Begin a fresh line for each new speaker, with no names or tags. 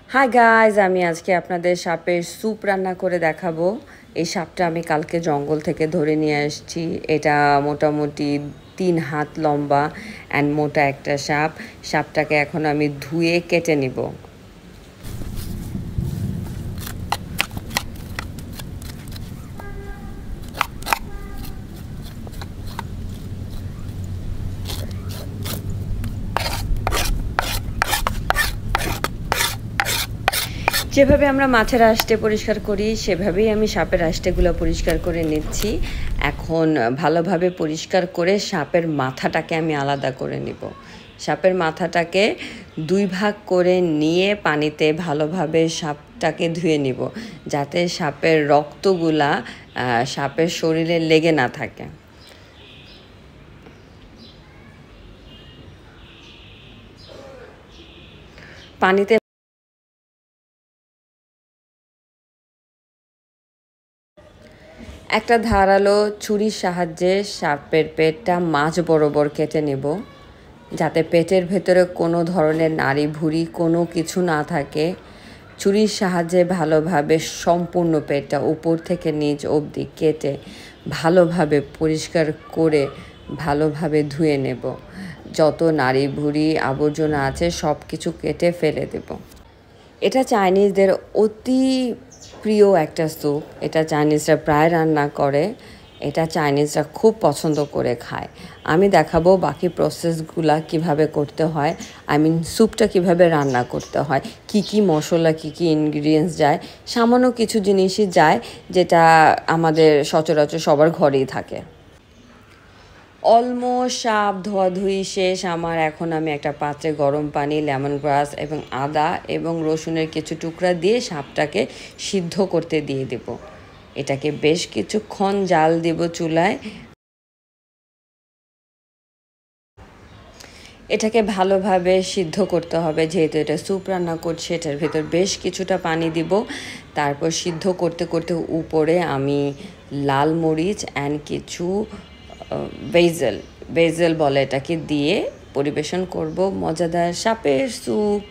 Hi guys, আমি আজকে আপনাদের সাপের স্যুপ রান্না করে দেখাবো। এই সাপটা আমি কালকে জঙ্গল থেকে ধরে নিয়ে আসছি। এটা মোটামুটি 3 হাত লম্বা অ্যান্ড মোটা একটা সাপ। সাপটাকে এখন আমি ধুয়ে কেটে নিব। যেভাবে আমরা মাছের আঁশটে পরিষ্কার করি সেভাবেই আমি সাপের আঁশটেগুলো পরিষ্কার করে নিচ্ছি। এখন ভালোভাবে পরিষ্কার করে সাপের মাথাটাকে আমি আলাদা করে নিব। সাপের মাথাটাকে 2 ভাগ করে নিয়ে পানিতে ভালোভাবে সাপটাকে ধুয়ে নিব, যাতে সাপের রক্তগুলা সাপের শরীরে লেগে না থাকে। পানিতে একটা ধারালো ছুরির সাহায্যে সাপের পেটটা মাঝ বরাবর কেটে নেব, যাতে পেটের ভেতরে কোনো ধরনের নাড়ি ভুঁড়ি কোনো কিছু না থাকে। ছুরির সাহায্যে ভালোভাবে সম্পূর্ণ পেটটা উপর থেকে নিচ অবধি কেটে ভালোভাবে পরিষ্কার করে ভালোভাবে ধুয়ে নেব। যত নাড়ি ভুঁড়ি আবর্জনা আছে সব কিছু কেটে ফেলে দেব। এটা চাইনিজদের অতি প্রিয় একটা স্যুপ। এটা চাইনিজরা প্রায় রান্না করে। এটা চাইনিজরা খুব পছন্দ করে খায়। আমি দেখাবো বাকি প্রসেসগুলা কিভাবে করতে হয়, স্যুপটা কিভাবে রান্না করতে হয়, কি কি মশলা, কি কি ইনগ্রিডিয়েন্টস যায়। সামান্য কিছু জিনিসই যায় যেটা আমাদের সচরাচর সবার ঘরেই থাকে। অলমোস্ট সাপ ধোয়াধুয়ি শেষ আমার। এখন আমি একটা পাত্রে গরম পানি, লেমন গ্রাস এবং আদা এবং রসুনের কিছু টুকরা দিয়ে সাপটাকে সিদ্ধ করতে দিয়ে দেব। এটাকে বেশ কিছুক্ষণ জাল দেব চুলায়। এটাকে ভালোভাবে সিদ্ধ করতে হবে, যেহেতু এটা স্যুপ রান্না করছে এটার ভেতর বেশ কিছুটা পানি দিব। তারপর সিদ্ধ করতে করতে উপরে আমি লাল মরিচ অ্যান্ড কিছু বেজেল বেজেল বলে এটাকে দিয়ে পরিবেশন করব মজাদার সাপের স্যুপ।